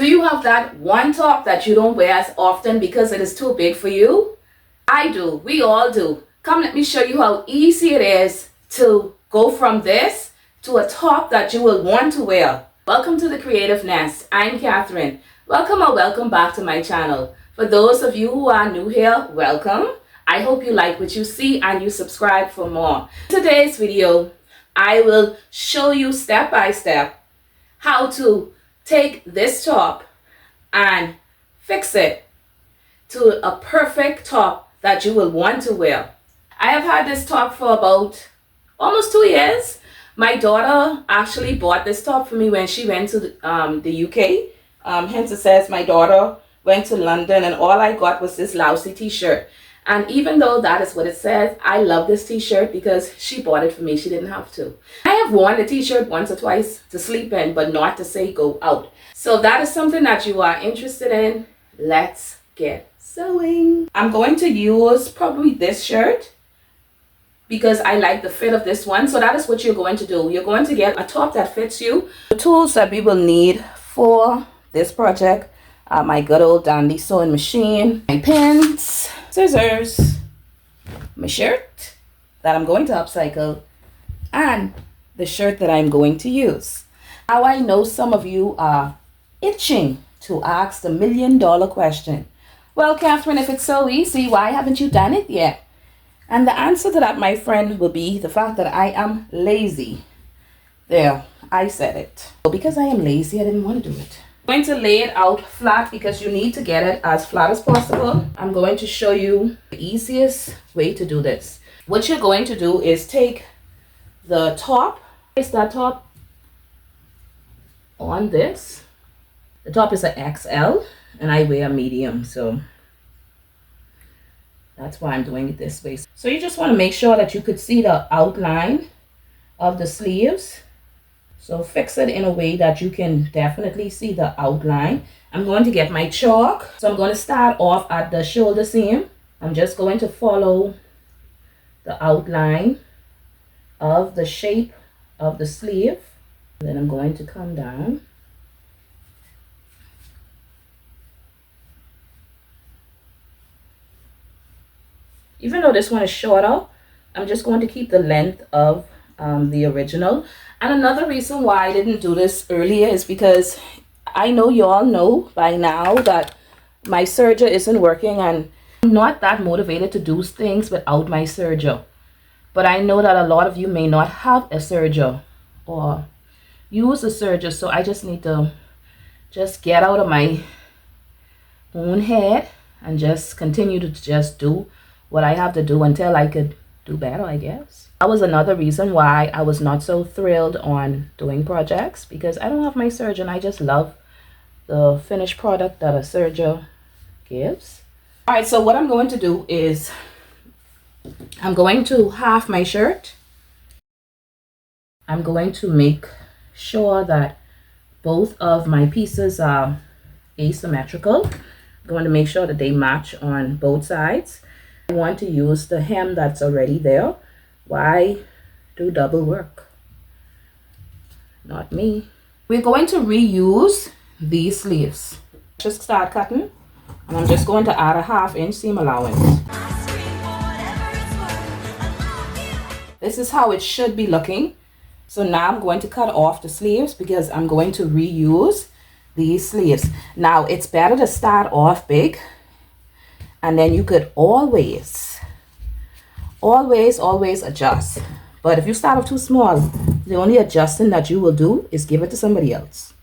Do you have that one top that you don't wear as often because it is too big for you? I do. We all do. Come, let me show you how easy it is to go from this to a top that you will want to wear. Welcome to the Creative Nest. I'm Catherine. Welcome or welcome back to my channel. For those of you who are new here, welcome. I hope you like what you see and you subscribe for more. In today's video, I will show you step by step how to take this top and fix it to a perfect top that you will want to wear. I have had this top for about almost 2 years. My daughter actually bought this top for me when she went to the UK. Hence it says my daughter went to London and all I got was this lousy t-shirt. And even though that is what it says, I love this t-shirt because she bought it for me. She didn't have to. I have worn the t-shirt once or twice to sleep in, but not to say go out. So if that is something that you are interested in, let's get sewing. I'm going to use probably this shirt because I like the fit of this one. So that is what you're going to do. You're going to get a top that fits you. The tools that we will need for this project are my good old dandy sewing machine, my pins, scissors, my shirt that I'm going to upcycle, and the shirt that I'm going to use. Now I know some of you are itching to ask the million-dollar question. Well, Catherine, if it's so easy, why haven't you done it yet? And the answer to that, my friend, will be the fact that I am lazy. There, I said it. Because I am lazy, I didn't want to do it. I'm going to lay it out flat because you need to get it as flat as possible. I'm going to show you the easiest way to do this. What you're going to do is take the top, place that top on this. The top is an XL and I wear medium, so that's why I'm doing it this way. So you just want to make sure that you could see the outline of the sleeves. So fix it in a way that you can definitely see the outline. I'm going to get my chalk. So I'm going to start off at the shoulder seam. I'm just going to follow the outline of the shape of the sleeve. Then I'm going to come down. Even though this one is shorter, I'm just going to keep the length of the original. And another reason why I didn't do this earlier is because I know you all know by now that my serger isn't working and I'm not that motivated to do things without my serger. But I know that a lot of you may not have a serger or use a serger, so I just need to just get out of my own head and just continue to just do what I have to do until I could do better, I guess. That was another reason why I was not so thrilled on doing projects, because I don't have my serger and I just love the finished product that a serger gives. All right, so what I'm going to do is I'm going to half my shirt. I'm going to make sure that both of my pieces are asymmetrical. I'm going to make sure that they match on both sides. I want to use the hem that's already there. Why do double work? Not me. We're going to reuse these sleeves. Just start cutting, and I'm just going to add a 1/2 inch seam allowance. This is how it should be looking. So now I'm going to cut off the sleeves because I'm going to reuse these sleeves. Now it's better to start off big, and then you could always adjust. But if you start off too small, the only adjusting that you will do is give it to somebody else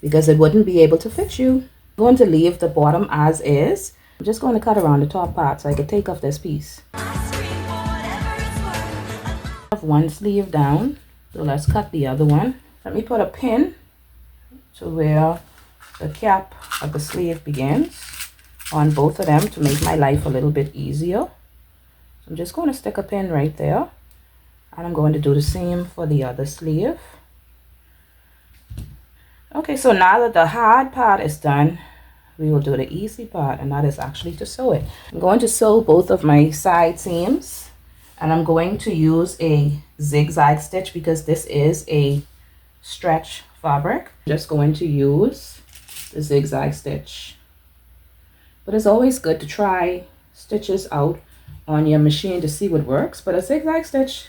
because it wouldn't be able to fit you. I'm going to leave the bottom as is. I'm just going to cut around the top part so I can take off this piece. I have one sleeve down, so let's cut the other one. Let me put a pin to where the cap of the sleeve begins on both of them to make my life a little bit easier. So I'm just going to stick a pin right there, and I'm going to do the same for the other sleeve. Okay, so now that the hard part is done, we will do the easy part, and that is actually to sew it. I'm going to sew both of my side seams, and I'm going to use a zigzag stitch because this is a stretch fabric. I'm just going to use the zigzag stitch. But it's always good to try stitches out on your machine to see what works. But a zigzag stitch,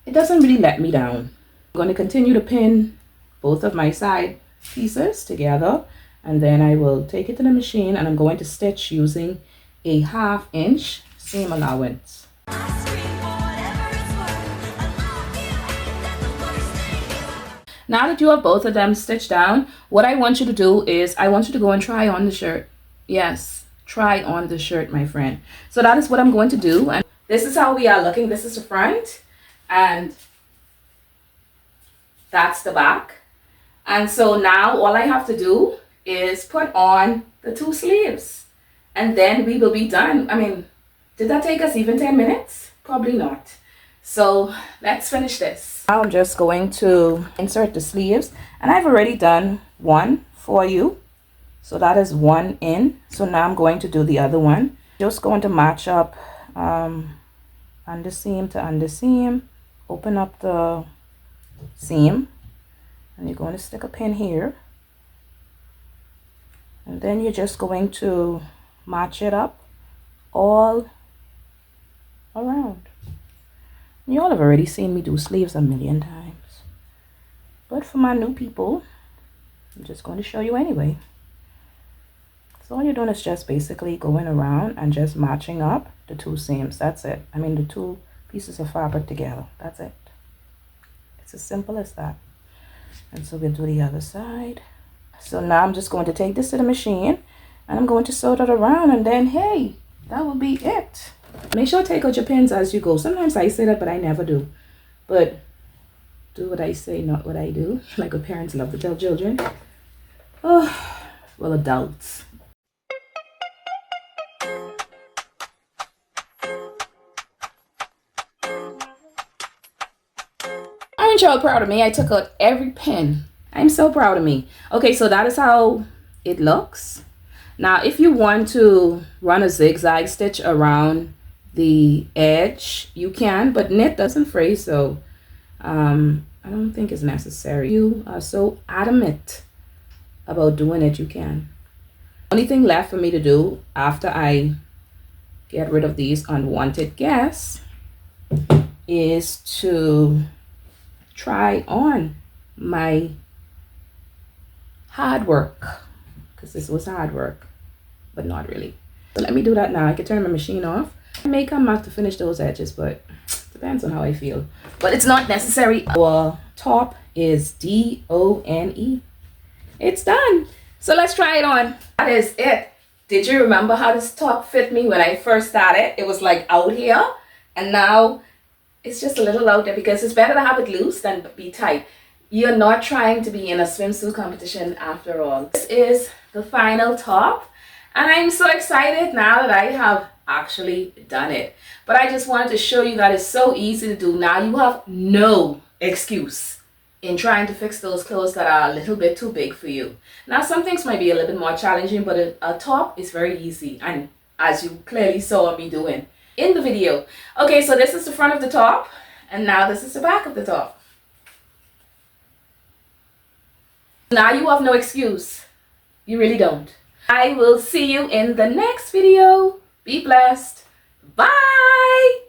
it doesn't really let me down. I'm going to continue to pin both of my side pieces together, and then I will take it to the machine and I'm going to stitch using a 1/2 inch seam allowance. Now that you have both of them stitched down, what I want you to do is I want you to go and try on the shirt. Yes, try on the shirt, my friend. So that is what I'm going to do. And this is how we are looking. This is the front and that's the back. And so now all I have to do is put on the 2 sleeves and then we will be done. I mean, did that take us even 10 minutes? Probably not. So let's finish this. Now I'm just going to insert the sleeves and I've already done one for you. So that is one in. So now I'm going to do the other one. Just going to match up under seam to under seam. Open up the seam and you're going to stick a pin here. And then you're just going to match it up all around. You all have already seen me do sleeves a million times. But for my new people, I'm just going to show you anyway. So all you're doing is just basically going around and just matching up the 2 seams. That's it. I mean the 2 pieces of fabric together. That's it. It's as simple as that. And so we'll do the other side. So now I'm just going to take this to the machine and I'm going to sew it around and then hey, that will be it. Make sure to take out your pins as you go. Sometimes I say that, but I never do. But do what I say, not what I do. Like what parents love to tell children. Oh, well, adults. Aren't y'all proud of me? I took out every pin. I'm so proud of me. Okay, so that is how it looks. Now, if you want to run a zigzag stitch around the edge, you can, but knit doesn't fray, so I don't think it's necessary. You are so adamant about doing it, you can. Only thing left for me to do after I get rid of these unwanted guests is to try on my hard work, because this was hard work, but not really. So let me do that now. I can turn my machine off. I may come back to finish those edges, but depends on how I feel. But it's not necessary. Our top is D-O-N-E. It's done. So let's try it on. That is it. Did you remember how this top fit me when I first started? It was like out here, and now it's just a little out there because it's better to have it loose than be tight. You're not trying to be in a swimsuit competition after all. This is the final top, and I'm so excited now that I have actually done it. But I just wanted to show you that it's so easy to do. Now you have no excuse in trying to fix those clothes that are a little bit too big for you. Now some things might be a little bit more challenging, but a top is very easy, and as you clearly saw me doing in the video. Okay, so this is the front of the top, and now this is the back of the top. Now you have no excuse. You really don't. I will see you in the next video. Be blessed. Bye.